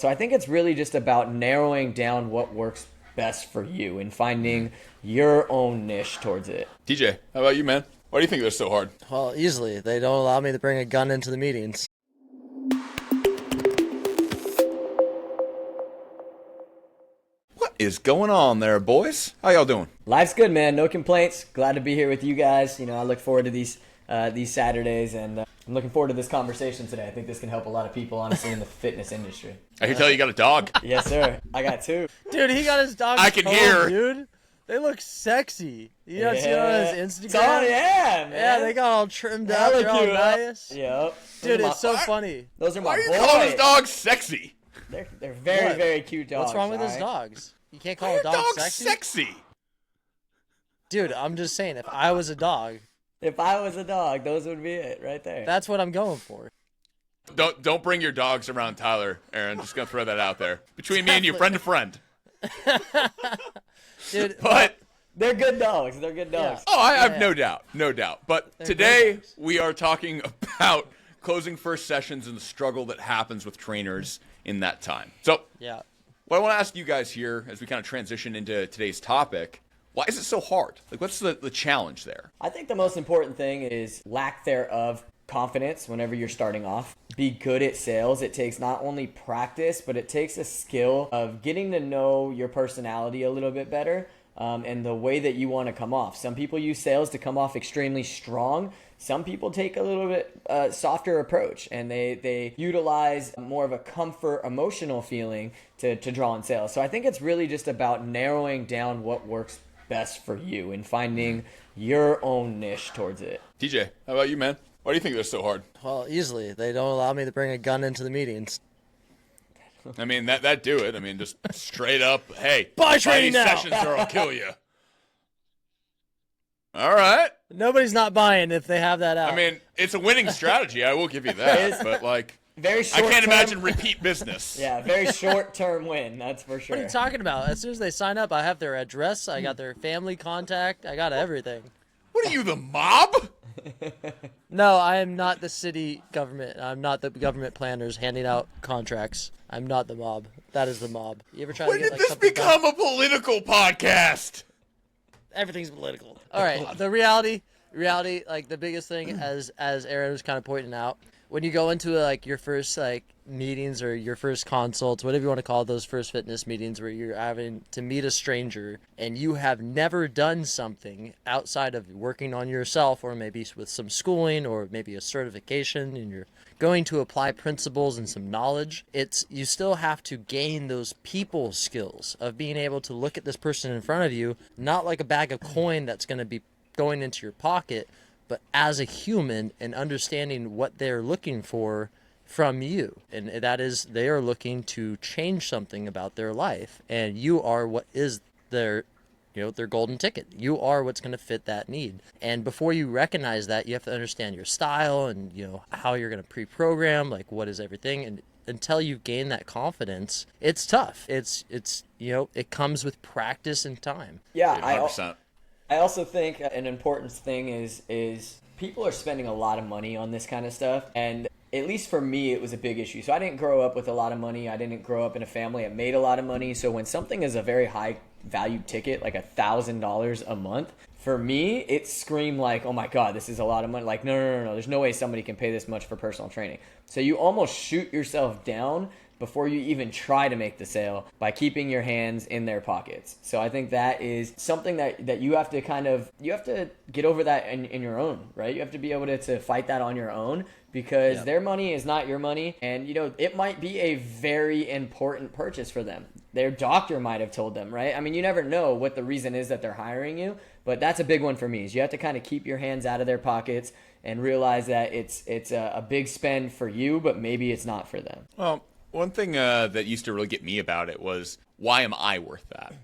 So I think it's really just about narrowing down what works best for you and finding your own niche towards it. DJ, how about you, man? Why do you think they're so hard? Well, easily. They don't allow me to bring a gun into the meetings. What is going on there, boys? How y'all doing? Life's good, man. No complaints. Glad to be here with you guys. I look forward to these Saturdays, and I'm looking forward to this conversation today. I think this can help a lot of people, honestly, in the fitness industry. I can tell you got a dog. Yes, sir. I got two. Dude, he got his dog. I can hear. Dude. They look sexy. You know, see on his Instagram? Oh, yeah, man. Yeah, they got all trimmed Yeah, out. look They're all cute, nice. Yep. Dude, it's so funny. Those are my Why are you boys. calling his dog sexy? They're very, What? very cute dogs. What's wrong with his alright? dogs? You can't call Why a are dog dogs sexy? Dude, I'm just saying, if I was a dog, If I was a dog, those would be it right there. that's what I'm going for. Don't bring your dogs around Tyler, Aaron. Just gonna throw that out there. Between me and you, friend to friend. Dude, But They're good dogs. They're good dogs. oh, I have Yeah. no doubt. But They're today good dogs. we are talking about closing first sessions and the struggle that happens with trainers in that time. So yeah. what I want to ask you guys here as we kind of transition into today's topic, why is it so hard? Like, what's the challenge there? I think the most important thing is lack thereof confidence whenever you're starting off. Be good at sales. It takes not only practice, but it takes a skill of getting to know your personality a little bit better and the way that you want to come off. Some people use sales to come off extremely strong. Some people take a little bit softer approach, and they utilize more of a comfort emotional feeling to draw in sales. So I think it's really just about narrowing down what works best for you and finding your own niche towards it. DJ, how about you, man? Why do you think they're so hard? Well, easily. They don't allow me to bring a gun into the meetings. I mean, that do it. I mean, just straight up, hey, Buy buy training these now. sessions or I'll kill you. All right. Nobody's not buying if they have that out. I mean, it's a winning strategy. I will give you that. But, like, Very I short can't term. imagine repeat business. Yeah, very short-term win, that's for sure. what are you talking about? As soon as they sign up, I have their address, I got their family contact, I got everything. What are you, the mob? No, I am not the city government. I'm not the government planners handing out contracts. I'm not the mob. That is the mob. You ever try When to did get like this something become a political podcast? Everything's political. All right, the reality, like the biggest thing, as Aaron was kind of pointing out, when you go into like your first like meetings or your first consults, whatever you want to call those first fitness meetings, where you're having to meet a stranger and you have never done something outside of working on yourself, or maybe with some schooling or maybe a certification, and you're going to apply principles and some knowledge, you still have to gain those people skills of being able to look at this person in front of you, not like a bag of coin that's going to be going into your pocket, but as a human and understanding what they're looking for from you. And that is, they are looking to change something about their life, and you are what is their golden ticket. You are what's going to fit that need. And before you recognize that, you have to understand your style and how you're going to pre-program, like what is everything. And until you gain that confidence, it's tough. It's it comes with practice and time. Yeah, 100%. I also think an important thing is people are spending a lot of money on this kind of stuff, and at least for me, it was a big issue. So I didn't grow up with a lot of money. I didn't grow up in a family that made a lot of money. So when something is a very high value ticket, like $1,000 a month, for me, it screamed like, oh my God, this is a lot of money. Like, no. There's no way somebody can pay this much for personal training. So you almost shoot yourself down before you even try to make the sale by keeping your hands in their pockets. So I think that is something that you have to you have to get over that in your own, right? You have to be able to fight that on your own, because their money is not your money. And, it might be a very important purchase for them. Their doctor might have told them, right? I mean, you never know what the reason is that they're hiring you, but that's a big one for me, is you have to kind of keep your hands out of their pockets and realize that it's a big spend for you, but maybe it's not for them. Well, one thing that used to really get me about it was, why am I worth that?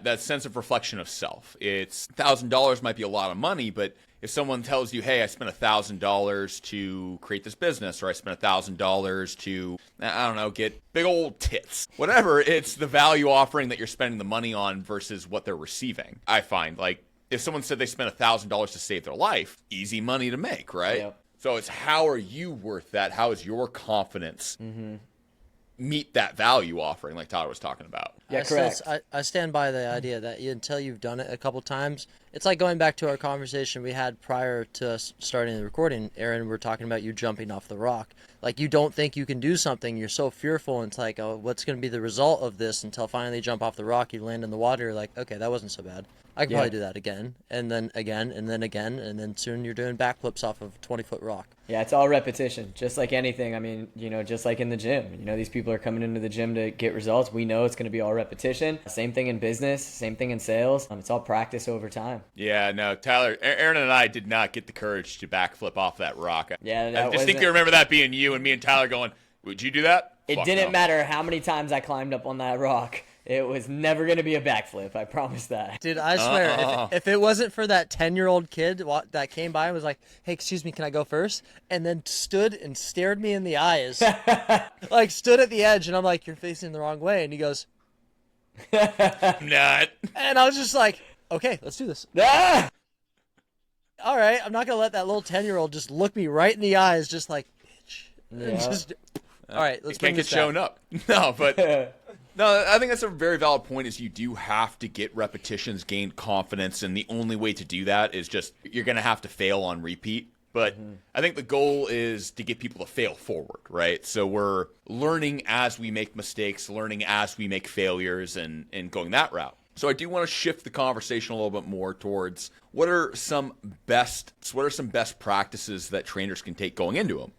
That sense of reflection of self. It's $1,000 might be a lot of money, but if someone tells you, hey, I spent $1,000 to create this business, or I spent $1,000 to, I don't know, get big old tits, whatever, it's the value offering that you're spending the money on versus what they're receiving. I find, like, if someone said they spent $1,000 to save their life, easy money to make, right? Yep. So it's, how are you worth that? How is your confidence meet that value offering like Tyler was talking about. Yeah, correct. I stand by the idea that until you've done it a couple times, it's like going back to our conversation we had prior to us starting the recording. Aaron, we're talking about you jumping off the rock. Like, you don't think you can do something. You're so fearful. And it's like, oh, what's going to be the result of this? Until finally you jump off the rock, you land in the water. You're like, okay, that wasn't so bad. I can probably do that again, and then again, and then again, and then soon you're doing backflips off of a 20-foot rock. Yeah, it's all repetition, just like anything. I mean, just like in the gym. These people are coming into the gym to get results. We know it's going to be all repetition. Same thing in business, same thing in sales. It's all practice over time. Yeah, no, Tyler, Aaron and I did not get the courage to backflip off that rock. Yeah, I distinctly remember that being you and me and Tyler going, would you do that? It Fuck didn't no. matter how many times I climbed up on that rock. It was never going to be a backflip. I promise that. Dude, I swear, if it wasn't for that 10-year-old kid that came by and was like, hey, excuse me, can I go first? And then stood and stared me in the eyes. Like, stood at the edge, and I'm like, you're facing the wrong way. And he goes, Not. and I was just like, okay, let's do this. Ah! All right, I'm not going to let that little 10-year-old just look me right in the eyes, just like, bitch. Yeah. And just, all right, let's bring Can't get this back. shown up. No, but... No, I think that's a very valid point is you do have to get repetitions, gain confidence, and the only way to do that is just you're going to have to fail on repeat. But I think the goal is to get people to fail forward, right? So we're learning as we make mistakes, learning as we make failures, and going that route. So I do want to shift the conversation a little bit more towards what are some best practices that trainers can take going into them?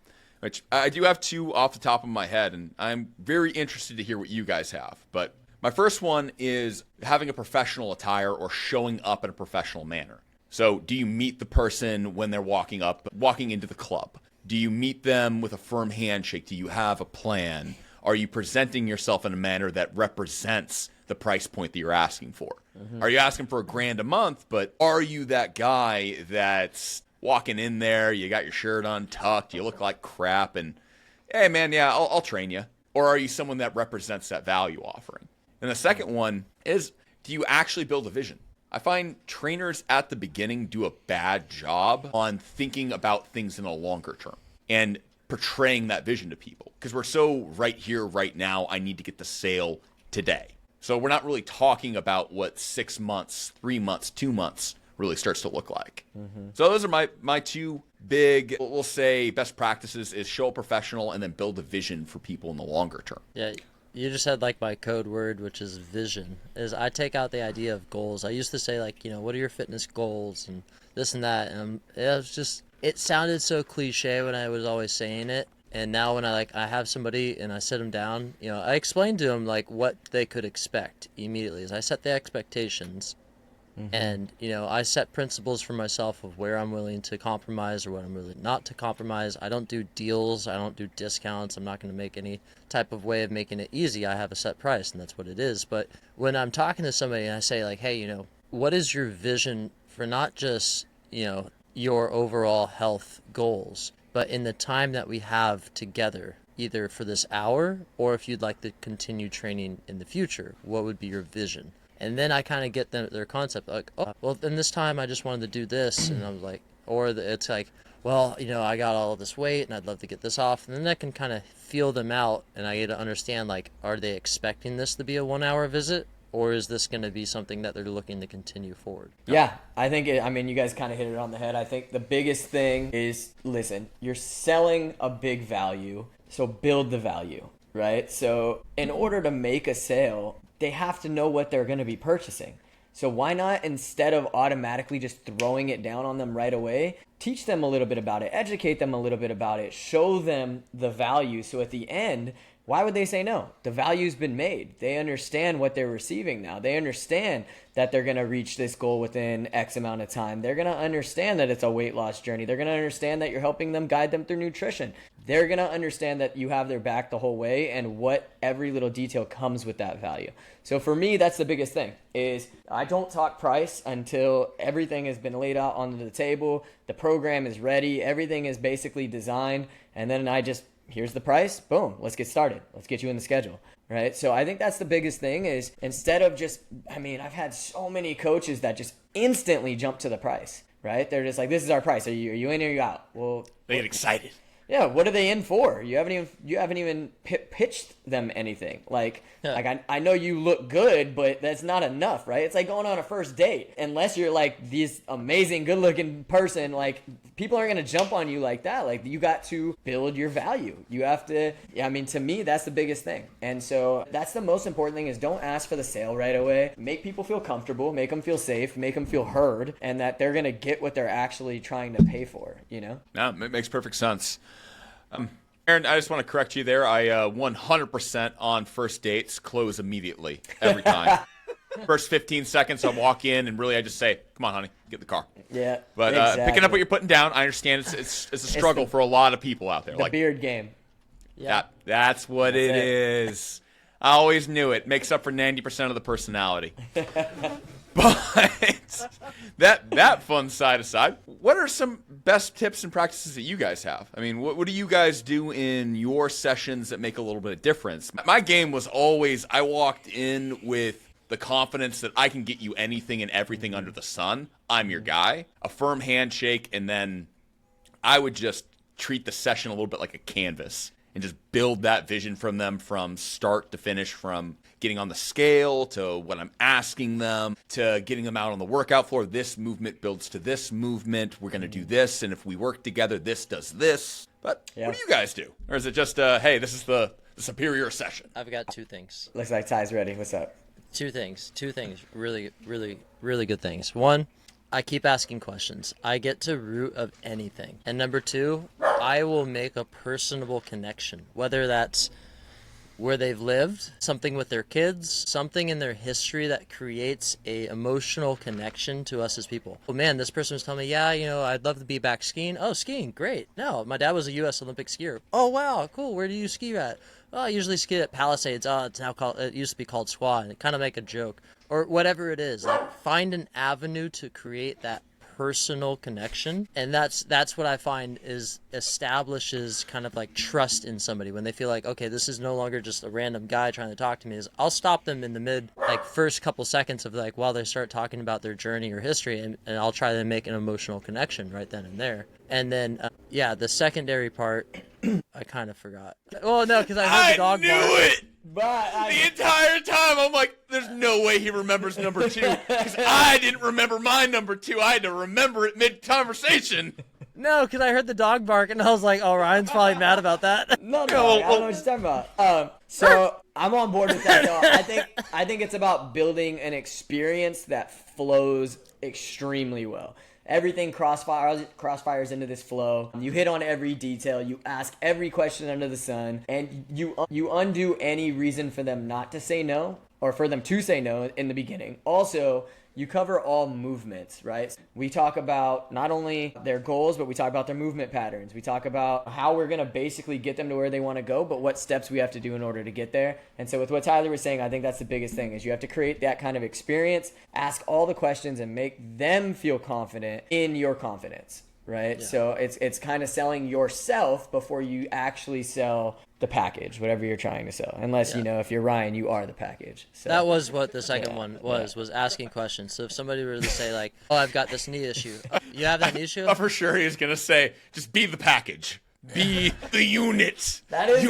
Which I do have two off the top of my head, and I'm very interested to hear what you guys have. But my first one is having a professional attire or showing up in a professional manner. So do you meet the person when they're walking into the club? Do you meet them with a firm handshake? Do you have a plan? Are you presenting yourself in a manner that represents the price point that you're asking for? Are you asking for $1,000 a month, but are you that guy that's walking in there, you got your shirt untucked, you look like crap, and hey man, yeah, I'll train you? Or are you someone that represents that value offering? And the second one is, do you actually build a vision? I find trainers at the beginning do a bad job on thinking about things in a longer term and portraying that vision to people. Because we're so right here, right now, I need to get the sale today. So we're not really talking about what 6 months, 3 months, 2 months really starts to look like. So those are my two big, we'll say, best practices is show a professional and then build a vision for people in the longer term. Yeah, you just had like my code word, which is vision. Is I take out the idea of goals. I used to say like, what are your fitness goals and this and that, and it sounded so cliche when I was always saying it. And now when I have somebody and I sit them down, I explain to them like what they could expect immediately. As I set the expectations. And, I set principles for myself of where I'm willing to compromise or what I'm willing not to compromise. I don't do deals. I don't do discounts. I'm not going to make any type of way of making it easy. I have a set price, and that's what it is. But when I'm talking to somebody and I say, like, hey, what is your vision for not just, your overall health goals, but in the time that we have together, either for this hour or if you'd like to continue training in the future, what would be your vision? And then I kind of get their concept, like, oh, well, in this time I just wanted to do this. And I was like, it's like, well, I got all this weight and I'd love to get this off. And then I can kind of feel them out and I get to understand, like, are they expecting this to be a 1-hour visit? Or is this going to be something that they're looking to continue forward? Yeah, I think you guys kind of hit it on the head. I think the biggest thing is, listen, you're selling a big value, so build the value, right? So in order to make a sale, they have to know what they're going to be purchasing. So why not, instead of automatically just throwing it down on them right away, teach them a little bit about it, educate them a little bit about it, show them the value. So at the end, why would they say no? The value's been made. They understand what they're receiving now. They understand that they're going to reach this goal within X amount of time. They're going to understand that it's a weight loss journey. They're going to understand that you're helping them, guide them through nutrition. They're going to understand that you have their back the whole way and what every little detail comes with that value. So for me, that's the biggest thing, is I don't talk price until everything has been laid out onto the table. The program is ready. Everything is basically designed. And then here's the price. Boom. Let's get started. Let's get you in the schedule. Right. So I think that's the biggest thing, is instead of I've had so many coaches that just instantly jump to the price, right? They're just like, this is our price. Are you in or are you out? Well, They get excited. Yeah, what are they in for? You haven't even pitched them anything. I know you look good, but that's not enough, right? It's like going on a first date. Unless you're like this amazing, good-looking person, like people aren't gonna jump on you like that. Like you got to build your value. You have to. I mean, to me, that's the biggest thing. And so that's the most important thing: is don't ask for the sale right away. Make people feel comfortable, make them feel safe, make them feel heard, and that they're gonna get what they're actually trying to pay for. You know? No, it makes perfect sense. Aaron, I just want to correct you there. I 100% on first dates close immediately every time. First 15 seconds, I walk in and really I just say, "Come on, honey, get in the car." Yeah. But exactly. picking up what you're putting down, I understand it's a struggle for a lot of people out there. The beard game. Yeah. That's what it is. I always knew it. Makes up for 90% of the personality. But that fun side aside, what are some best tips and practices that you guys have? I mean, what do you guys do in your sessions that make a little bit of difference? My game was always I walked in with the confidence that I can get you anything and everything under the sun. I'm your guy. A firm handshake, and then I would just treat the session a little bit like a canvas and just build that vision from them from start to finish, from getting on the scale to what I'm asking them to getting them out on the workout floor. This movement builds to this movement. We're going to do this, and if we work together, this does this. But what do you guys do? Or is it just, hey, this is the superior session? I've got two things. Looks like Ty's ready. What's up? Two things. Really, really, really good things. One, I keep asking questions. I get to root of anything. And number two, I will make a personable connection, whether that's where they've lived, something with their kids, something in their history that creates a emotional connection to us as people. Oh man, this person was telling me, yeah, I'd love to be back skiing. Oh, skiing, great. No, my dad was a U.S. Olympic skier. Oh wow, cool. Where do you ski at? Oh, I usually ski at Palisades. Oh, it used to be called Squaw, and it kind of make a joke. Or whatever it is. Like, find an avenue to create that personal connection, and that's what I find is establishes kind of like trust in somebody when they feel like, okay, this is no longer just a random guy trying to talk to me. Is I'll stop them in the first couple seconds of like while they start talking about their journey or history, and I'll try to make an emotional connection right then and there. And then the secondary part I kind of forgot. Oh no, because I heard the dog bark. I knew it. But the entire time, I'm like, there's no way he remembers number 2. Because I didn't remember my number 2. I had to remember it mid-conversation. No, because I heard the dog bark, and I was like, oh, Ryan's probably mad about that. No, I don't know what you're talking about. So I'm on board with that, though. I think it's about building an experience that flows extremely well. Everything crossfires into this flow. You hit on every detail. You ask every question under the sun, and you undo any reason for them not to say no or for them to say no in the beginning. Also, you cover all movements, right? We talk about not only their goals, but we talk about their movement patterns. We talk about how we're going to basically get them to where they want to go, but what steps we have to do in order to get there. And so with what Tyler was saying, I think that's the biggest thing is you have to create that kind of experience, ask all the questions, and make them feel confident in your confidence, right? Yeah. So it's kind of selling yourself before you actually sell the package, whatever you're trying to sell. Unless, if you're Ryan, you are the package. So that was what the second one was asking questions. So if somebody were to say like, oh, I've got this knee issue. You have that knee issue? For sure he's going to say, just be the package. Be the unit. That is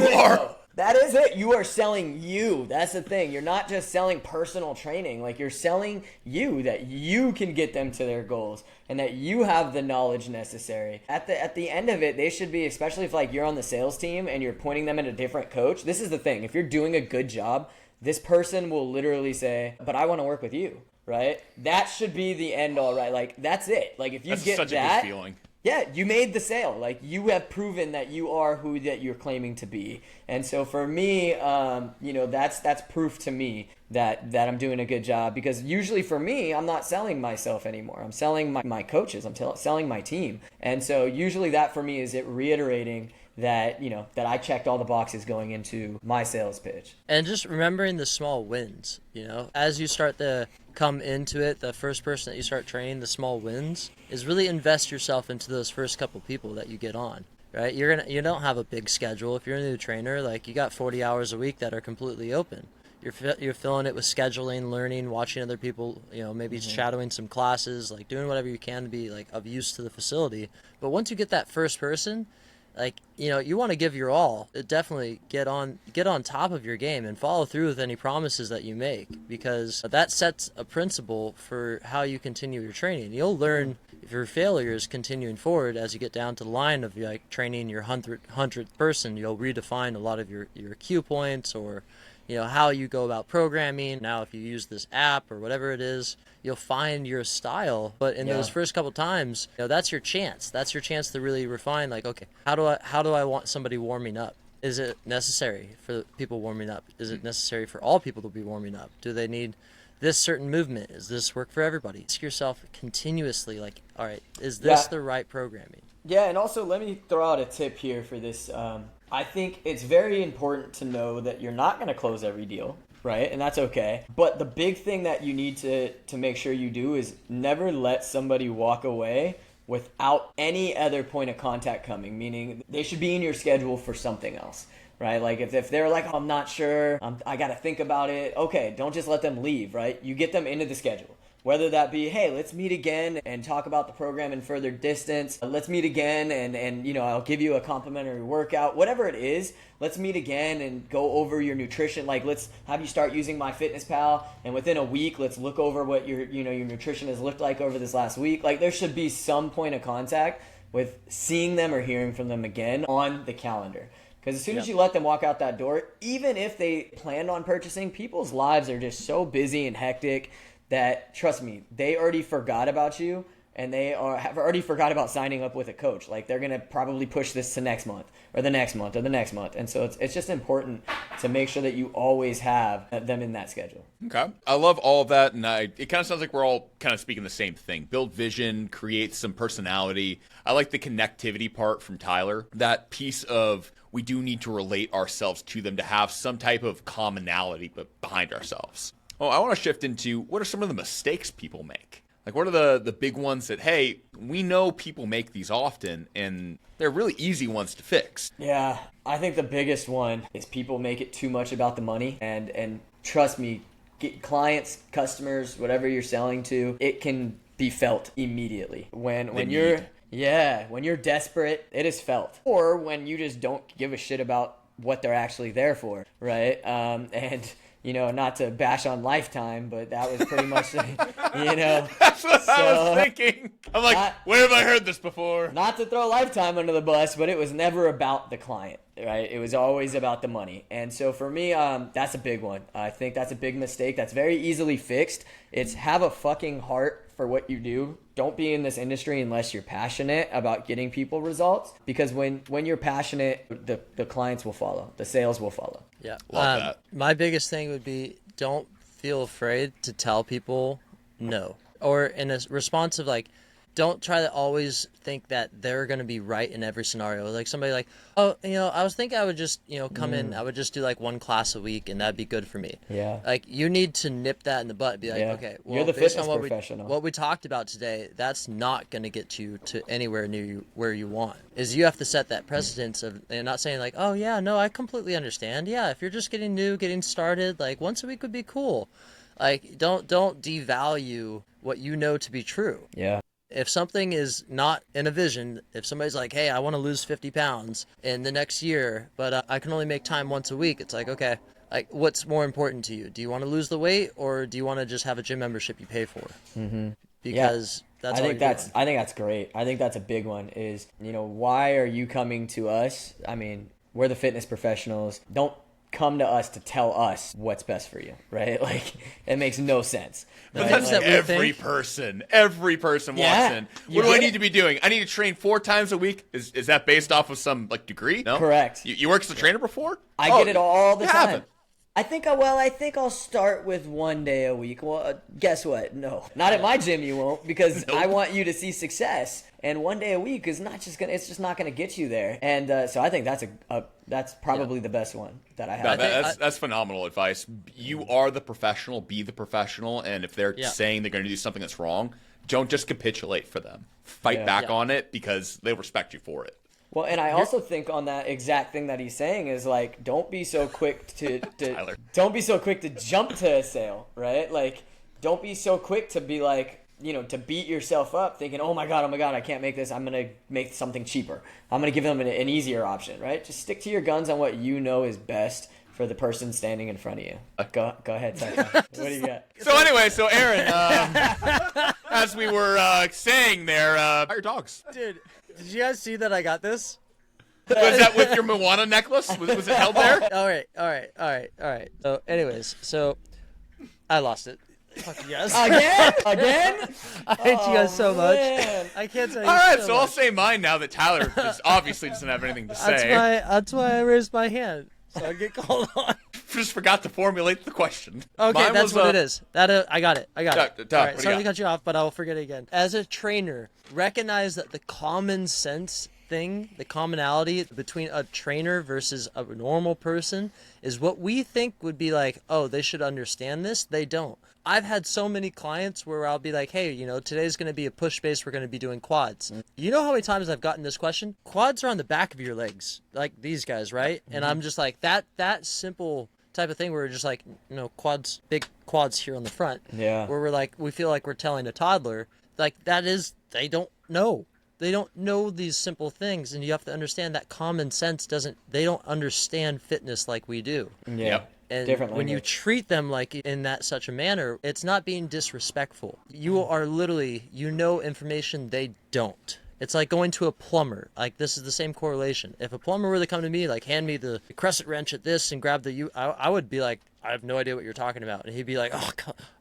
That is it. You are selling you. That's the thing. You're not just selling personal training. Like, you're selling you, that you can get them to their goals and that you have the knowledge necessary. At the end of it, they should be, especially if like you're on the sales team and you're pointing them at a different coach. This is the thing. If you're doing a good job, this person will literally say, but I want to work with you, right? That should be the end all, right? Like, that's it. Like, if you get such that, a good feeling. Yeah, you made the sale. Like, you have proven that you are who that you're claiming to be. And so for me, that's proof to me that I'm doing a good job, because usually for me, I'm not selling myself anymore. I'm selling my coaches. I'm selling my team. And so usually that for me is it reiterating that, that I checked all the boxes going into my sales pitch. And just remembering the small wins, as you start to come into it, the first person that you start training, the small wins, is really invest yourself into those first couple people that you get on, right? You don't have a big schedule. If you're a new trainer, like, you got 40 hours a week that are completely open. You're filling it with scheduling, learning, watching other people, maybe shadowing some classes, like doing whatever you can to be like of use to the facility. But once you get that first person, like, you want to give your all. Definitely get on top of your game and follow through with any promises that you make, because that sets a principle for how you continue your training. You'll learn if your failures continuing forward as you get down to the line of like training your 100th person. You'll redefine a lot of your cue points, or how you go about programming. Now, if you use this app or whatever it is, you'll find your style. But in those first couple times, that's your chance. That's your chance to really refine, like, okay, how do I want somebody warming up? Is it necessary for people warming up? Is it necessary for all people to be warming up? Do they need this certain movement? Is this work for everybody? Ask yourself continuously, like, all right, is this the right programming? Yeah, and also let me throw out a tip here for this. I think it's very important to know that you're not going to close every deal, right? And that's okay. But the big thing that you need to make sure you do is never let somebody walk away without any other point of contact coming, meaning they should be in your schedule for something else, right? Like if they're like, oh, I'm not sure, I got to think about it. Okay, don't just let them leave, right? You get them into the schedule. Whether that be, hey, let's meet again and talk about the program in further distance. Let's meet again and I'll give you a complimentary workout. Whatever it is, let's meet again and go over your nutrition. Like, let's have you start using MyFitnessPal, and within a week, let's look over what your nutrition has looked like over this last week. Like, there should be some point of contact with seeing them or hearing from them again on the calendar. Because as soon as you let them walk out that door, even if they planned on purchasing, people's lives are just so busy and hectic that, trust me, they already forgot about you, and have already forgot about signing up with a coach. Like, they're going to probably push this to next month or the next month or the next month. And so it's just important to make sure that you always have them in that schedule. Okay. I love all of that. And it kind of sounds like we're all kind of speaking the same thing. Build vision, create some personality. I like the connectivity part from Tyler. That piece of, we do need to relate ourselves to them to have some type of commonality but behind ourselves. Oh, I want to shift into, what are some of the mistakes people make? Like, what are the big ones that, hey, we know people make these often, and they're really easy ones to fix? Yeah, I think the biggest one is people make it too much about the money. And trust me, get clients, customers, whatever you're selling to, it can be felt immediately. When you're desperate, it is felt. Or when you just don't give a shit about what they're actually there for, right? Not to bash on Lifetime, but that was pretty much, That's what I was thinking. I'm like, where have I heard this before? Not to throw Lifetime under the bus, but it was never about the client, right? It was always about the money. And so for me, that's a big one. I think that's a big mistake. That's very easily fixed. It's have a fucking heart for what you do. Don't be in this industry unless you're passionate about getting people results, because when you're passionate, the clients will follow, the sales will follow. Yeah. Love that. My biggest thing would be, don't feel afraid to tell people no. Or in a response of, like, don't try to always think that they're going to be right in every scenario. Like somebody like, oh, I was thinking I would just, come in, I would just do like one class a week and that'd be good for me. Yeah. Like, you need to nip that in the butt. Be like, okay, well, you're the based fitness on professional. what we talked about today, that's not going to get you to anywhere near where you want. Is you have to set that precedence of, and not saying like, oh yeah, no, I completely understand. Yeah, if you're just getting started, like once a week would be cool. Like, don't devalue what you know to be true. Yeah. If something is not in a vision, if somebody's like, hey, I want to lose 50 pounds in the next year, but I can only make time once a week, it's like, okay, like, what's more important to you? Do you want to lose the weight, or do you want to just have a gym membership you pay for? Mm-hmm. Because that's I all think you're that's doing. I think that's great. I think that's a big one is, why are you coming to us? I mean, we're the fitness professionals. Don't come to us to tell us what's best for you, right? Like, it makes no sense. But right? that's Like, every person walks in. What do I need to be doing? I need to train 4 times a week. Is that based off of some degree? No, correct. You worked as a trainer before? I get it all the time. Haven't. I think I'll start with 1 day a week. Well, guess what? No, not at my gym. You won't, because I want you to see success. And 1 day a week is it's just not gonna get you there. And so I think that's probably the best one that I have. No, that's phenomenal advice. You are the professional. Be the professional. And if they're saying they're going to do something that's wrong, don't just capitulate for them. Fight back on it, because they respect you for it. Well, and I also think on that exact thing that he's saying is, like, don't be so quick to Tyler. don't be so quick to jump to a sale, right? Like, don't be so quick to be like, to beat yourself up thinking, oh my God, I can't make this. I'm going to make something cheaper. I'm going to give them an easier option, right? Just stick to your guns on what you know is best for the person standing in front of you. Go ahead, Tyson. What do you got? So anyway, Aaron, as we were saying there, how are your dogs? Dude, did you guys see that I got this? Was that with your Moana necklace? Was it held there? All right. So anyways, I lost it. Fuck you guys. Again? I hate you guys so much. Man. I can't tell you. All right, so so I'll much. say mine now that Tyler obviously doesn't have anything to say. That's why I raised my hand, so I get called on. Just forgot to formulate the question. Okay, Mine that's was, what it is. I got it. All right, what do you sorry got? to cut you off, but I'll forget it again. As a trainer, recognize that the common sense thing, the commonality between a trainer versus a normal person is what we think would be like, oh, they should understand this. They don't. I've had so many clients where I'll be like, hey, today's going to be a push base. We're going to be doing quads. You know how many times I've gotten this question? Quads are on the back of your legs, like these guys, right? And I'm just like, that simple type of thing where we're just like, quads, big quads here on the front. Yeah. Where we're like, we feel like we're telling a toddler, like they don't know. They don't know these simple things, and you have to understand that common sense they don't understand fitness like we do. Yeah. Yep. And Different when you language. treat them like in that such a manner, it's not being disrespectful. You are literally, information they don't. It's like going to a plumber. Like, this is the same correlation. If a plumber were to come to me, like, hand me the crescent wrench at this and grab I would be like, I have no idea what you're talking about. And he'd be like, oh,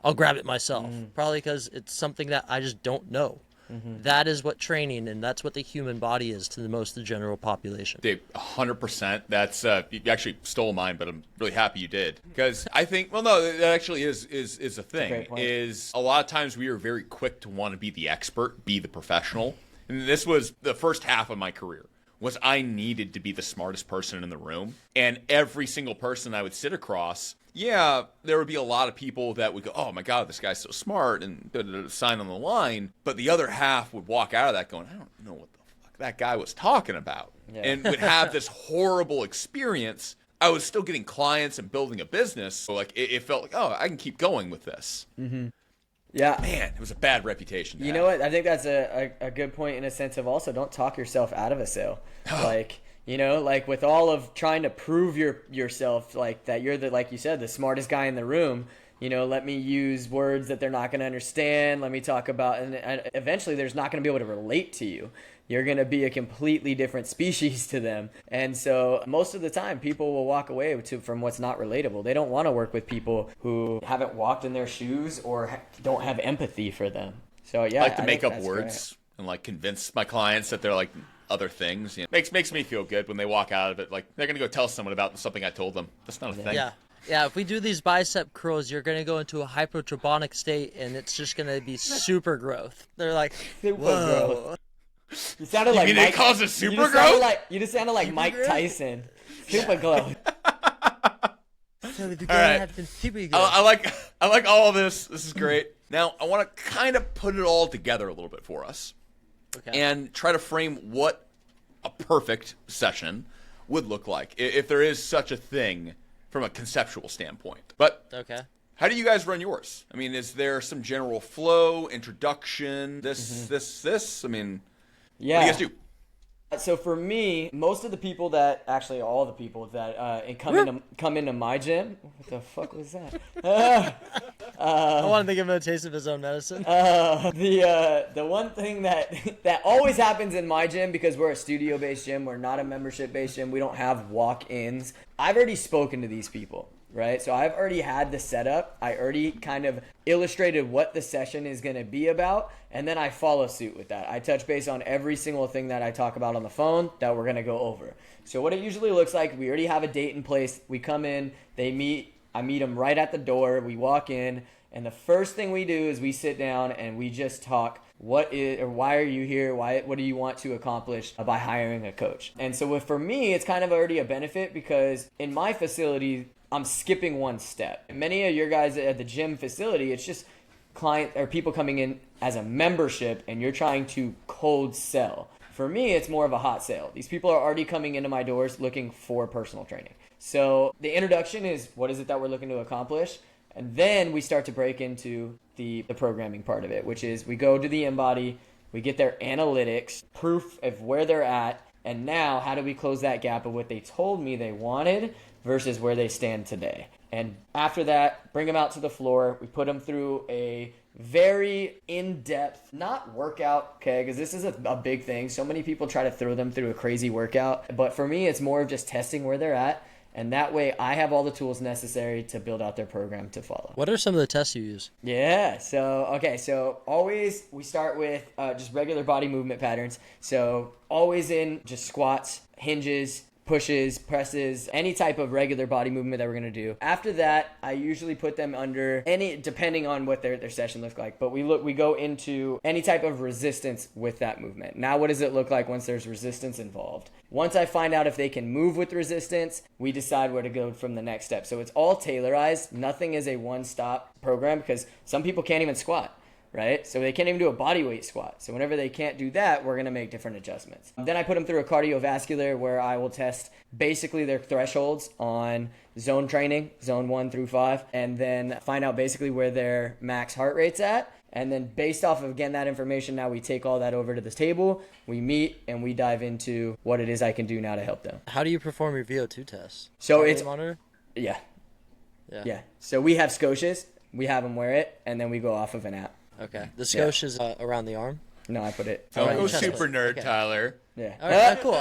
I'll grab it myself. Probably because it's something that I just don't know. That is what training, and that's what the human body is to the most of the general population. Dude, 100%. That's you actually stole mine, but I'm really happy you did, because I think, well, no, that actually is a thing. great point. Is a lot of times we are very quick to want to be the expert, be the professional, and this was the first half of my career. Was I needed to be the smartest person in the room, and every single person I would sit across. Yeah, there would be a lot of people that would go, oh my God, this guy's so smart, and sign on the line. But the other half would walk out of that going, I don't know what the fuck that guy was talking about. Yeah. And would have this horrible experience. I was still getting clients and building a business. So like it felt like, oh, I can keep going with this. Yeah. Man, it was a bad reputation to You have. know what? I think that's a good point in a sense of also don't talk yourself out of a sale. Like, like with all of trying to prove yourself, like that you're like you said, the smartest guy in the room, let me use words that they're not going to understand. Let me talk about, and eventually there's not going to be able to relate to you. You're going to be a completely different species to them. And so most of the time people will walk away from what's not relatable. They don't want to work with people who haven't walked in their shoes or don't have empathy for them. So yeah, I like to I make think up that's words and like convince my clients that they're like other things. Makes me feel good when they walk out of it like they're gonna go tell someone about something I told them. That's not a thing. Yeah, if we do these bicep curls, you're going to go into a hypertroponic state, and it's just going to be super growth. They're like, Super whoa. growth. You sounded like mean Mike. it causes super you just growth? sounded like Mike growth? Tyson. Super growth. So the All right. have been super growth. I like all of this. This is great. Now I want to kind of put it all together a little bit for us. Okay. And try to frame what a perfect session would look like, if there is such a thing from a conceptual standpoint. But Okay. how do you guys run yours? I mean, is there some general flow, introduction, this? I mean, Yeah. what do you guys do? So for me, most of the people actually all the people that come into my gym. What the fuck was that? I want to give him a taste of his own medicine. The one thing that always happens in my gym, because we're a studio-based gym, we're not a membership-based gym, we don't have walk-ins. I've already spoken to these people, right? So I've already had the setup. I already kind of illustrated what the session is going to be about, and then I follow suit with that. I touch base on every single thing that I talk about on the phone that we're going to go over. So what it usually looks like, we already have a date in place. We come in, I meet them right at the door. We walk in, and the first thing we do is we sit down and we just talk. Why are you here? What do you want to accomplish by hiring a coach? And so for me, it's kind of already a benefit, because in my facility, I'm skipping one step. Many of your guys at the gym facility, it's just client or people coming in as a membership, and you're trying to cold sell. For me, it's more of a hot sale. These people are already coming into my doors looking for personal training. So the introduction is, what is it that we're looking to accomplish? And then we start to break into the programming part of it, which is we go to the InBody, we get their analytics, proof of where they're at, and now how do we close that gap of what they told me they wanted versus where they stand today. And after that, bring them out to the floor. We put them through a very in-depth, not workout, okay, because this is a big thing. So many people try to throw them through a crazy workout. But for me, it's more of just testing where they're at. And that way I have all the tools necessary to build out their program to follow. What are some of the tests you use? Yeah, so always we start with just regular body movement patterns. So always in just squats, hinges, pushes, presses, any type of regular body movement that we're going to do. After that, I usually put them under any, depending on what their session looks like, but we go into any type of resistance with that movement. Now, what does it look like once there's resistance involved? Once I find out if they can move with resistance, we decide where to go from the next step. So it's all tailorized. Nothing is a one-stop program because some people can't even squat. Right? So they can't even do a body weight squat. So whenever they can't do that, we're going to make different adjustments. Then I put them through a cardiovascular where I will test basically their thresholds on zone training, zone 1 through 5, and then find out basically where their max heart rate's at. And then based off of, again, that information, now we take all that over to this table, we meet, and we dive into what it is I can do now to help them. How do you perform your VO2 tests? So Heart it's... rate monitor? Yeah. So we have Scotias, we have them wear it, and then we go off of an app. Okay. The Scotia's around the arm? No, I put it... Don't Around go the chest super plate. nerd, Okay. Tyler. Yeah. All right, cool.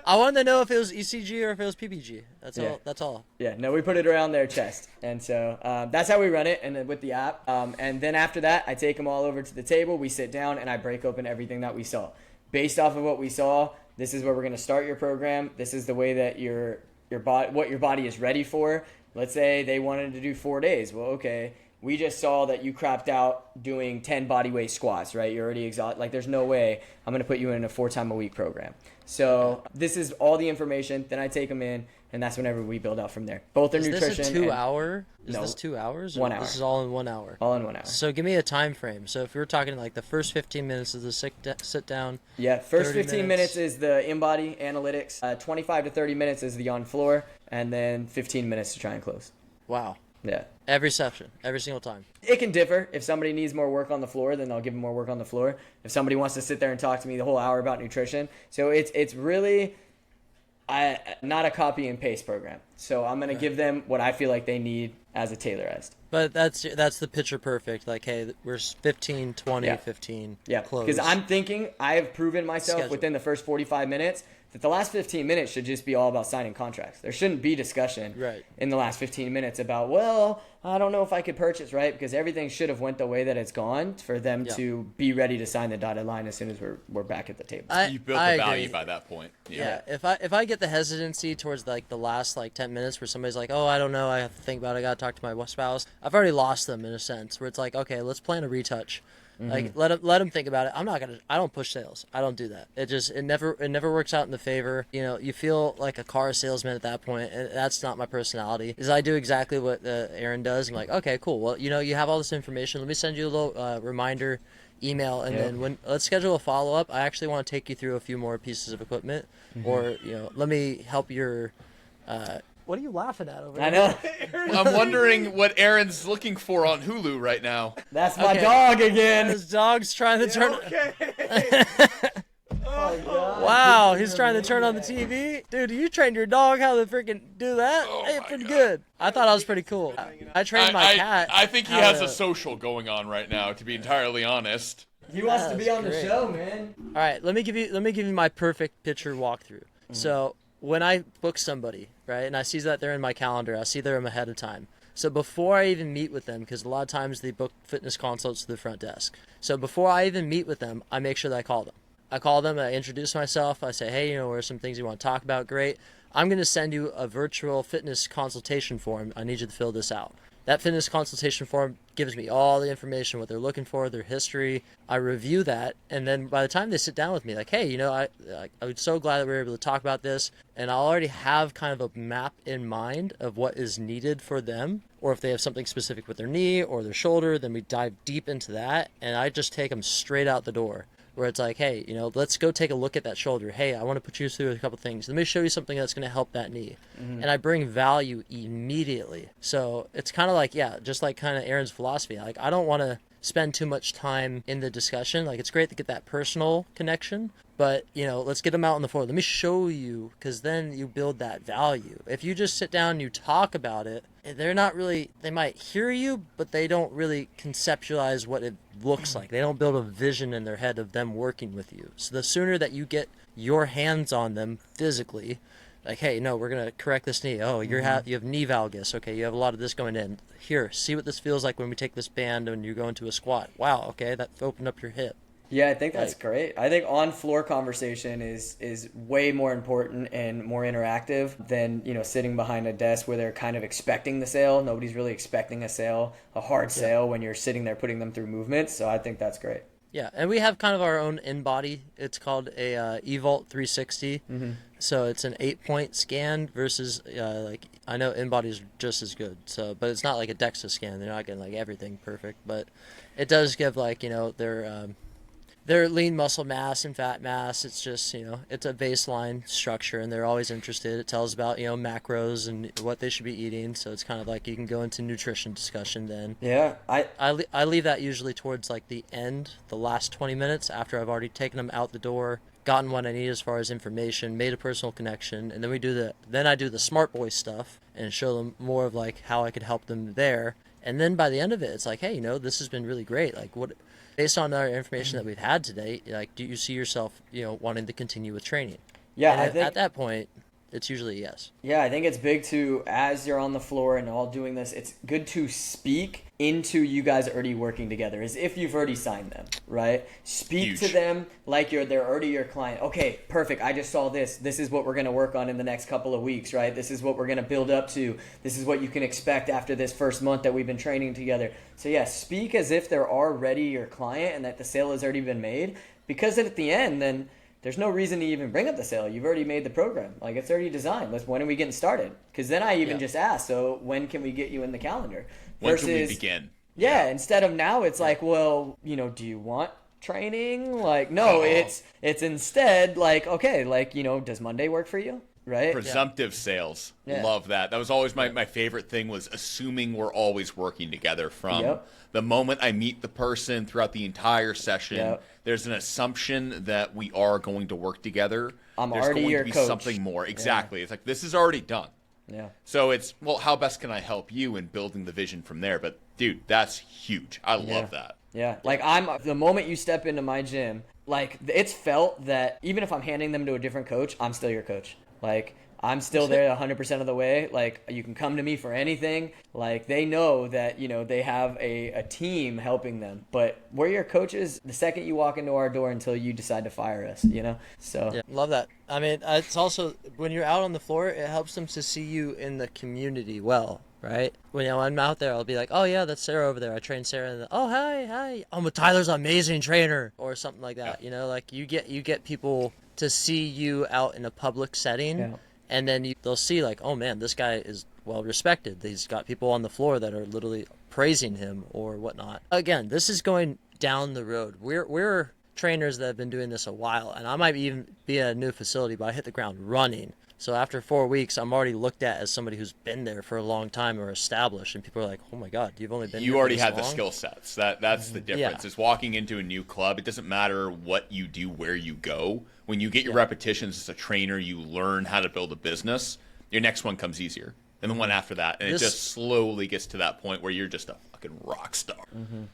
I wanted to know if it was ECG or if it was PPG. That's Yeah. all. That's all. Yeah, no, we put it around their chest. And so that's how we run it and then with the app. And then after that, I take them all over to the table. We sit down and I break open everything that we saw. Based off of what we saw, this is where we're going to start your program. This is the way that your what your body is ready for. Let's say they wanted to do 4 days. Well, okay. We just saw that you crapped out doing 10 body weight squats, right? You're already exhausted. Like, there's no way I'm going to put you in a 4-time-a-week program. So this is all the information. Then I take them in, and that's whenever we build out from there. Both are nutrition. Is this a 2 hour? Is No. this 2 hours? 1 hour. This is all in 1 hour. All in 1 hour. So give me a time frame. So if we were talking like the first 15 minutes is the sit down. Yeah, first 30 15 minutes is the in-body analytics. 25 to 30 minutes is the on-floor, and then 15 minutes to try and close. Wow. Yeah. Every session, every single time. It can differ. If somebody needs more work on the floor, then I'll give them more work on the floor. If somebody wants to sit there and talk to me the whole hour about nutrition. So it's really not a copy and paste program. So I'm going to give them what I feel like they need as a tailorized. But that's the picture perfect. Like, hey, we're 15, 20, Yeah. 15, Yeah, close. because I'm thinking I have proven myself Schedule. within the first 45 minutes that the last 15 minutes should just be all about signing contracts. There shouldn't be discussion Right. in the last 15 minutes about, well, I don't know if I could purchase, right? Because everything should have went the way that it's gone for them Yeah. to be ready to sign the dotted line as soon as we're back at the table. You've built I the value agree. by that point. Yeah, if I get the hesitancy towards like the last like 10 minutes where somebody's like, oh, I don't know, I have to think about it, I gotta talk to my spouse. I've already lost them in a sense where it's like, okay, let's plan a retouch. Like let them think about it. I don't push sales. I don't do that. It never works out in the favor. You know, you feel like a car salesman at that point, and that's not my personality. Is I do exactly what Aaron does. I'm like, okay, cool. Well, you know, you have all this information. Let me send you a little reminder email, and then let's schedule a follow up. I actually want to take you through a few more pieces of equipment, or you know, let me help your. What are you laughing at over there? I know. I'm wondering what Aaron's looking for on Hulu right now. That's my Okay. dog again. This dog's trying to turn. Okay. Wow, he's trying to turn on the TV. Dude, you trained your dog how to freaking do that? Hey, my pretty God. good. I thought I was pretty cool. I trained my cat. I think he how has to- a social going on right now, to be entirely honest. He wants to be That's on the great. show, man. All right, let me give you my perfect picture walkthrough. So when I book somebody, right, and I see that they're in my calendar, I see them ahead of time. So before I even meet with them, because a lot of times they book fitness consults to the front desk. So before I even meet with them, I make sure that I call them. I introduce myself. I say, hey, you know, what are some things you want to talk about? Great. I'm going to send you a virtual fitness consultation form. I need you to fill this out. That fitness consultation form gives me all the information, what they're looking for, their history. I review that, and then by the time they sit down with me, like, hey, you know, I'm so glad that we were able to talk about this, and I'll already have kind of a map in mind of what is needed for them, or if they have something specific with their knee or their shoulder, then we dive deep into that, and I just take them straight out the door. where it's like, hey, let's go take a look at that shoulder. Hey, I want to put you through a couple things. Let me show you something that's going to help that knee. And I bring value immediately. So it's kind of like, yeah, just like kind of Aaron's philosophy. Like, I don't want to spend too much time in the discussion. Like, it's great to get that personal connection, but let's get them out on the floor. Let me show you, because then you build that value. If you just sit down and you talk about it, they're not really, they might hear you, but they don't really conceptualize what it looks like. They don't build a vision in their head of them working with you. So the sooner that you get your hands on them physically, like, hey, no, we're going to correct this knee. Oh, you have knee valgus. Okay, you have a lot of this going in. Here, see what this feels like when we take this band and you go into a squat. Wow, okay, that opened up your hip. Yeah, I think that's great. I think on-floor conversation is way more important and more interactive than, sitting behind a desk where they're kind of expecting the sale. Nobody's really expecting a hard sale when you're sitting there putting them through movements. So I think that's great. Yeah, and we have kind of our own in-body. It's called a eVault 360. So it's an 8-point scan versus I know in-body is just as good. So, but it's not like a DEXA scan. They're not getting like everything perfect, but it does give their lean muscle mass and fat mass. It's just, it's a baseline structure, and they're always interested. It tells about, macros and what they should be eating. So it's kind of like you can go into nutrition discussion then. Yeah. I leave that usually towards like the end, the last 20 minutes after I've already taken them out the door, gotten what I need as far as information, made a personal connection, and then I do the smart boy stuff and show them more of like how I could help them there. And then by the end of it, it's like, hey, this has been really great. Like, based on our information that we've had today, like, do you see yourself, wanting to continue with training? Yeah, and I think at that point, it's usually yes. Yeah, I think it's big to, as you're on the floor and all doing this, it's good to speak into you guys already working together, as if you've already signed them, right? Speak to them like they're already your client. Okay, perfect. I just saw this. This is what we're going to work on in the next couple of weeks, right? This is what we're going to build up to. This is what you can expect after this first month that we've been training together. So yeah, speak as if they're already your client and that the sale has already been made, because at the end, then there's no reason to even bring up the sale. You've already made the program. Like, it's already designed. When are we getting started? Because then I even just ask, so when can we get you in the calendar? When can we begin? Yeah, instead of now, it's like, well, do you want training? Like, no, it's instead like, okay, like, does Monday work for you? Right? Presumptive sales. Love that. That was always my favorite thing, was assuming we're always working together from the moment I meet the person throughout the entire session. There's an assumption that we are going to work together. There's already going to be coach. something more. Exactly. It's like, this is already done. Yeah. So it's, well, how best can I help you in building the vision from there? But dude, that's huge. I love that. Yeah. Like, the moment you step into my gym, like, it's felt that even if I'm handing them to a different coach, I'm still your coach. Like, I'm still there 100% of the way. Like, you can come to me for anything. Like, they know that, they have a team helping them. But we're your coaches the second you walk into our door until you decide to fire us, So. Yeah, love that. I mean, it's also, when you're out on the floor, it helps them to see you in the community well, right? When I'm out there, I'll be like, oh, yeah, that's Sarah over there. I trained Sarah. And oh, hi. Oh, but Tyler's an amazing trainer, or something like that. Like, you get people to see you out in a public setting, and then they'll see like, oh man, this guy is well respected. He's got people on the floor that are literally praising him or whatnot. Again, this is going down the road. We're trainers that have been doing this a while, and I might even be at a new facility, but I hit the ground running. So after 4 weeks, I'm already looked at as somebody who's been there for a long time or established, and people are like, "Oh my God, you've only been." You here already for this had the long?" skill sets. That's the difference. Is walking into a new club. It doesn't matter what you do, where you go. When you get your repetitions as a trainer, you learn how to build a business. Your next one comes easier, and the one after that, and it just slowly gets to that point where you're just a fucking rock star.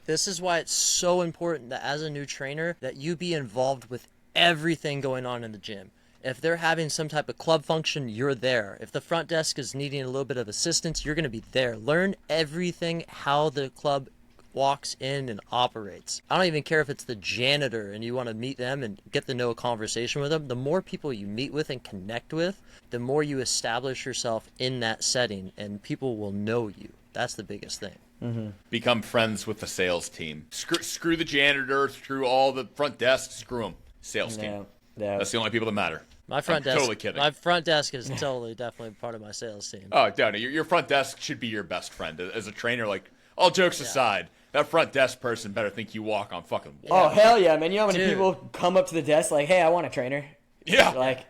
This is why it's so important that as a new trainer, that you be involved with everything going on in the gym. If they're having some type of club function, you're there. If the front desk is needing a little bit of assistance, you're going to be there. Learn everything, how the club walks in and operates. I don't even care if it's the janitor and you want to meet them and get to know a conversation with them. The more people you meet with and connect with, the more you establish yourself in that setting, and people will know you. That's the biggest thing. Become friends with the sales team. Screw the janitor, screw all the front desk, screw them. Sales team. That's the only people that matter. My front desk. Totally kidding. My front desk is definitely part of my sales team. Oh, Donnie, your front desk should be your best friend as a trainer. Like, all jokes aside, that front desk person better think you walk on fucking Oh, water. hell yeah, man. You know how many Dude. people come up to the desk like, hey, I want a trainer? Yeah. Like,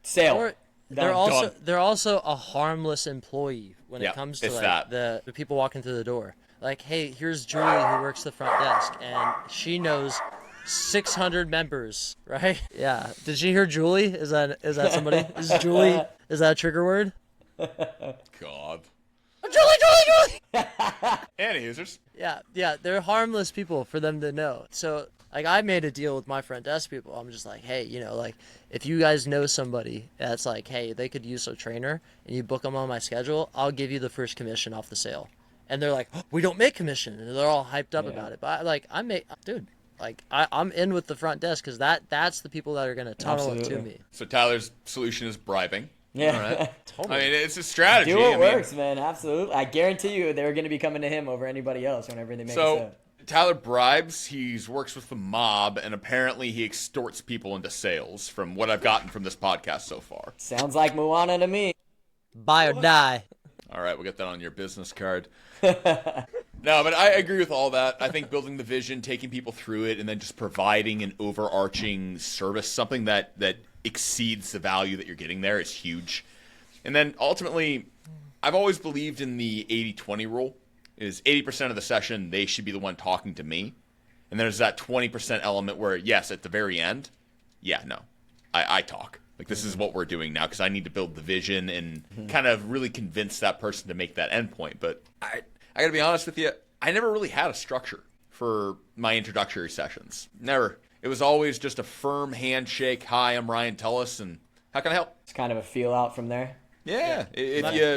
sale. Or Done. they're also a harmless employee when Yeah, it comes to it's like that. the people walking through the door. Like, hey, here's Julie who works the front desk, and she knows 600 members, right? Yeah. Did you hear Julie? Is that somebody? Is Julie? Is that a trigger word? God. Julie. And users. Yeah. They're harmless people for them to know. So, like, I made a deal with my front desk people. I'm just like, hey, like, if you guys know somebody that's like, hey, they could use a trainer, and you book them on my schedule, I'll give you the first commission off the sale. And they're like, oh, we don't make commission, and they're all hyped up about it. But I'm in with the front desk because that's the people that are gonna tunnel it to Absolutely. me. So Tyler's solution is bribing. Yeah. All right. Totally. I mean, it's a strategy. Do what I mean, works, man. Absolutely. I guarantee you they're going to be coming to him over anybody else whenever they make a So sale. Tyler bribes. He works with the mob, and apparently he extorts people into sales. From what I've gotten from this podcast so far. Sounds like Moana to me. Buy or die. All right, we'll get that on your business card. No, but I agree with all that. I think building the vision, taking people through it, and then just providing an overarching service, something that exceeds the value that you're getting there, is huge. And then ultimately, I've always believed in the 80-20 rule. Is 80% of the session, they should be the one talking to me. And there's that 20% element where, yes, at the very end, yeah, no, I talk. Like, this is what we're doing now because I need to build the vision and kind of really convince that person to make that endpoint. But I got to be honest with you, I never really had a structure for my introductory sessions. Never. It was always just a firm handshake. Hi, I'm Ryan Tullis, and how can I help? It's kind of a feel out from there. Yeah.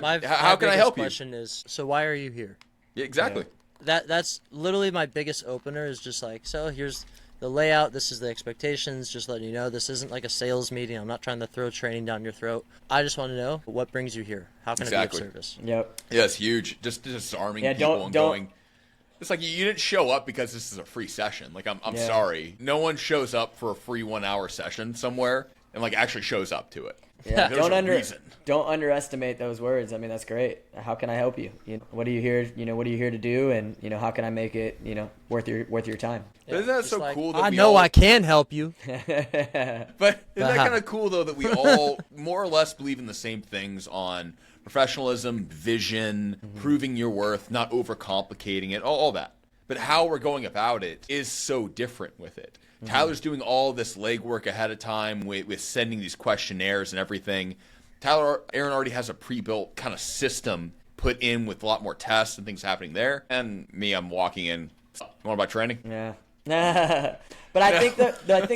My How can I help you? question is, so why are you here? Yeah, exactly. That's literally my biggest opener is just like, so here's the layout, this is the expectations, just letting you know this isn't like a sales meeting. I'm not trying to throw training down your throat. I just want to know what brings you here. How can I be of service? Yep. Yeah, it's huge. Just disarming Yeah, people don't- and don't- going. It's like you didn't show up because this is a free session. Like I'm Yeah. sorry. No one shows up for a free 1 hour session somewhere and like actually shows up to it. Yeah. There's a reason. Don't underestimate those words. I mean, that's great. How can I help you? What are you here? What are you here to do? And how can I make it? Worth your time. But isn't that Just so like, cool that I we know all, I can help you. But isn't that kind of cool though that we all more or less believe in the same things on professionalism, vision, proving your worth, not overcomplicating it, all that. But how we're going about it is so different with it. Tyler's doing all this legwork ahead of time with sending these questionnaires and everything. Aaron already has a pre-built kind of system put in with a lot more tests and things happening there. And me, I'm walking in. You want to buy training? Yeah. But I think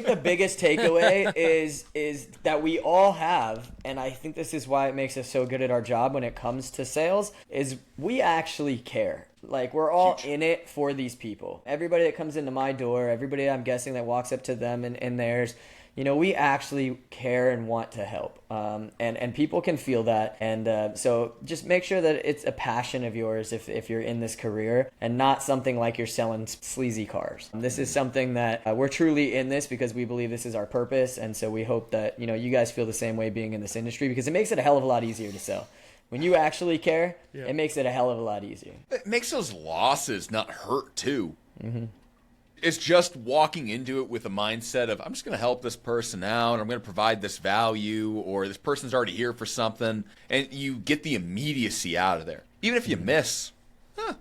the biggest takeaway is that we all have, and I think this is why it makes us so good at our job when it comes to sales, is we actually care. Like, we're all in it for these people. Everybody that comes into my door, everybody I'm guessing that walks up to them and theirs, we actually care and want to help. And people can feel that. And so just make sure that it's a passion of yours if you're in this career and not something like you're selling sleazy cars. This is something that we're truly in this because we believe this is our purpose. And so we hope that, you guys feel the same way being in this industry because it makes it a hell of a lot easier to sell. When you actually care, it makes it a hell of a lot easier. It makes those losses not hurt too. It's just walking into it with a mindset of, I'm just going to help this person out, or I'm going to provide this value, or this person's already here for something, and you get the immediacy out of there. Even if you miss,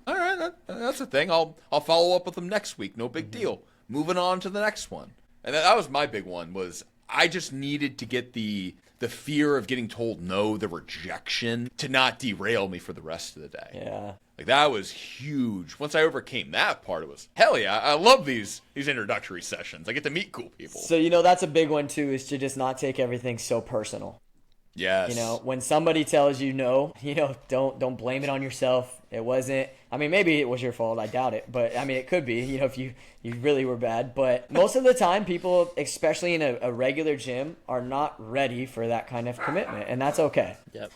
all right, that's the thing. I'll follow up with them next week. No big deal. Moving on to the next one. And that was my big one, was I just needed to get the fear of getting told no, the rejection, to not derail me for the rest of the day. Yeah. Like, that was huge. Once I overcame that part, it was, hell yeah, I love these introductory sessions. I get to meet cool people. So, that's a big one too, is to just not take everything so personal. Yes. When somebody tells you no, don't blame it on yourself. It wasn't, maybe it was your fault. I doubt it. But, it could be, if you really were bad. But most of the time, people, especially in a regular gym, are not ready for that kind of commitment. And that's okay. Yep.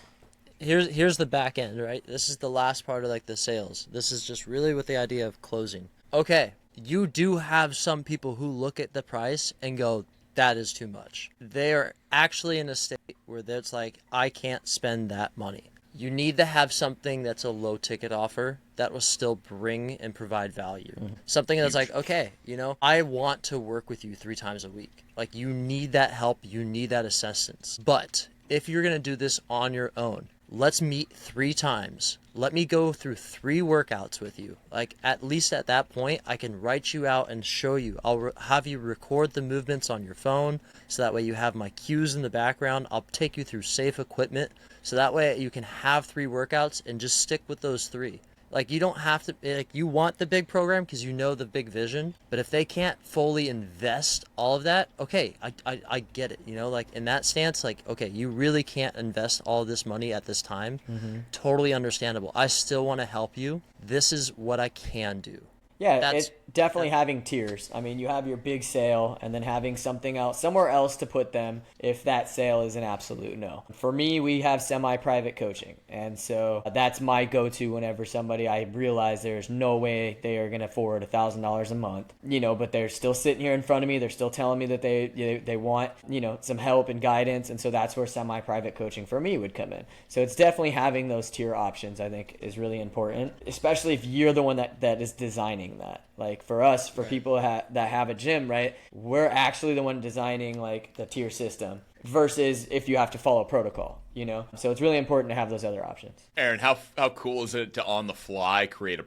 Here's the back end, right? This is the last part of like the sales. This is just really with the idea of closing. Okay, you do have some people who look at the price and go, that is too much. They are actually in a state where it's like, I can't spend that money. You need to have something that's a low ticket offer that will still bring and provide value. Something that's like, okay, I want to work with you 3 times a week. Like, you need that help. You need that assistance. But if you're going to do this on your own, let's meet 3 times. Let me go through 3 workouts with you. Like, at least at that point, I can write you out and show you. I'll have you record the movements on your phone, so that way you have my cues in the background. I'll take you through safe equipment, so that way you can have 3 workouts and just stick with those 3. Like, you don't have to, like, you want the big program because you know the big vision, but if they can't fully invest all of that, okay, I get it, like, in that stance, like, okay, you really can't invest all this money at this time. Totally understandable. I still want to help you. This is what I can do. Yeah, it's definitely having tiers. I mean, you have your big sale and then having something else, somewhere else to put them if that sale is an absolute no. For me, we have semi-private coaching. And so that's my go-to whenever I realize there's no way they are going to afford $1,000 a month, but they're still sitting here in front of me. They're still telling me that they want, some help and guidance. And so that's where semi-private coaching for me would come in. So it's definitely having those tier options, I think, is really important, especially if you're the one that is designing that. Like, for us, for people that have a gym, right, we're actually the one designing like the tier system versus if you have to follow protocol, so it's really important to have those other options. Aaron, how cool is it to on the fly create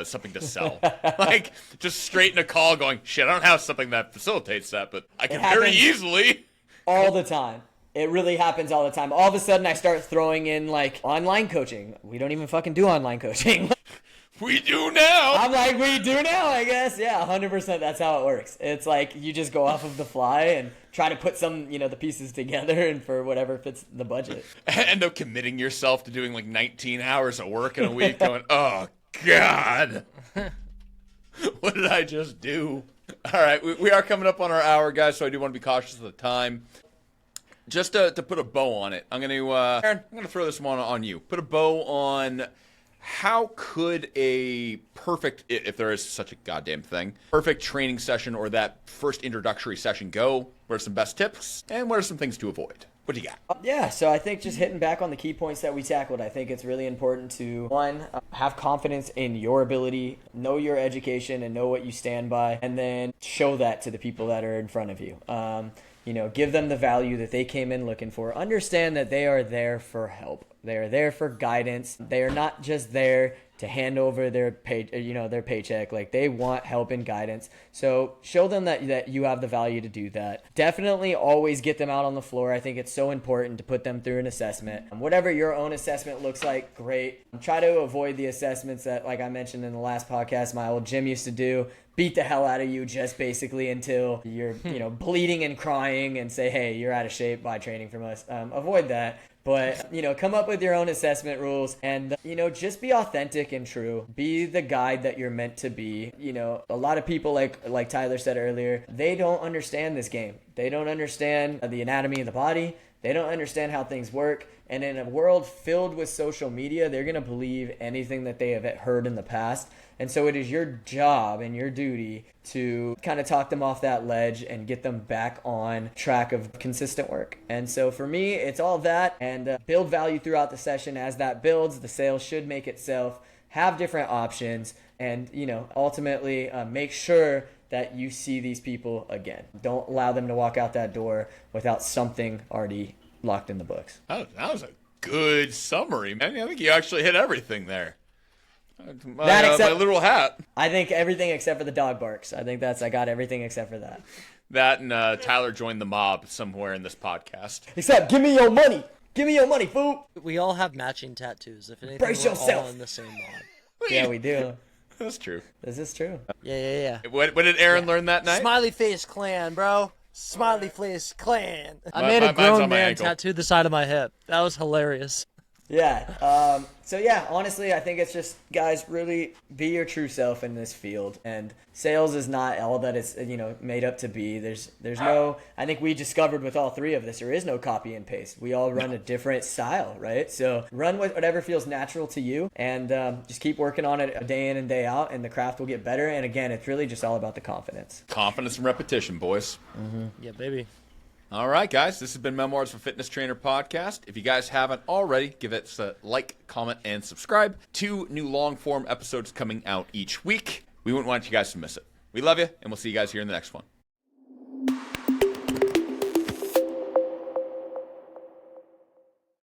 something to sell? Like, just straight in a call going, shit, I don't have something that facilitates that, but I can very easily. All the time. It really happens all the time. All of a sudden I start throwing in like online coaching. We don't even fucking do online coaching. We do now. I'm like, we do now, I guess. Yeah, 100%. That's how it works. It's like you just go off of the fly and try to put some, the pieces together and for whatever fits the budget. End up committing yourself to doing like 19 hours of work in a week going, oh, God. What did I just do? All right, we are coming up on our hour, guys, so I do want to be cautious of the time. Just to put a bow on it, Aaron, I'm going to throw this one on you. Put a bow on how could a perfect, if there is such a goddamn thing, perfect training session or that first introductory session go? What are some best tips? And what are some things to avoid? What do you got? Yeah, so I think just hitting back on the key points that we tackled, I think it's really important to, one, have confidence in your ability, know your education and know what you stand by, and then show that to the people that are in front of you. Give them the value that they came in looking for. Understand that they are there for help. They are there for guidance. They are not just there to hand over their their paycheck. Like, they want help and guidance. So show them that you have the value to do that. Definitely always get them out on the floor. I think it's so important to put them through an assessment. Whatever your own assessment looks like, great. Try to avoid the assessments that, like I mentioned in the last podcast, my old gym used to do. Beat the hell out of you just basically until you're, bleeding and crying and say, hey, you're out of shape by training from us. Avoid that. But, come up with your own assessment rules and, just be authentic and true. Be the guide that you're meant to be. A lot of people, like Tyler said earlier, they don't understand this game. They don't understand the anatomy of the body. They don't understand how things work. And in a world filled with social media, they're going to believe anything that they have heard in the past. And so it is your job and your duty to kind of talk them off that ledge and get them back on track of consistent work. And so for me, it's all that, and build value throughout the session. As that builds, the sale should make itself. Have different options, and ultimately make sure that you see these people again. Don't allow them to walk out that door without something already locked in the books. That was a good summary, man. I think you actually hit everything there. My literal hat. I think everything except for the dog barks. I got everything except for that. That and Tyler joined the mob somewhere in this podcast. Except, give me your money. Give me your money, fool. We all have matching tattoos. If anything, brace we're yourself. all in the same mob. Yeah, we do. That's true. This is true. Yeah. When did Aaron learn that night? Smiley face clan, bro. Smiley face clan. I made a grown man tattoo the side of my hip. That was hilarious. Yeah. So yeah, honestly, I think it's just, guys, really be your true self in this field. And sales is not all that it's, made up to be. There's no, I think we discovered with all 3 of this, there is no copy and paste. We all run a different style, right? So run with whatever feels natural to you, and just keep working on it day in and day out, and the craft will get better. And again, it's really just all about the confidence. Confidence and repetition, boys. Mm-hmm. Yeah, baby. All right, guys, this has been Memoirs for Fitness Trainer podcast. If you guys haven't already, give it a like, comment, and subscribe. 2 new long-form episodes coming out each week. We wouldn't want you guys to miss it. We love you, and we'll see you guys here in the next one.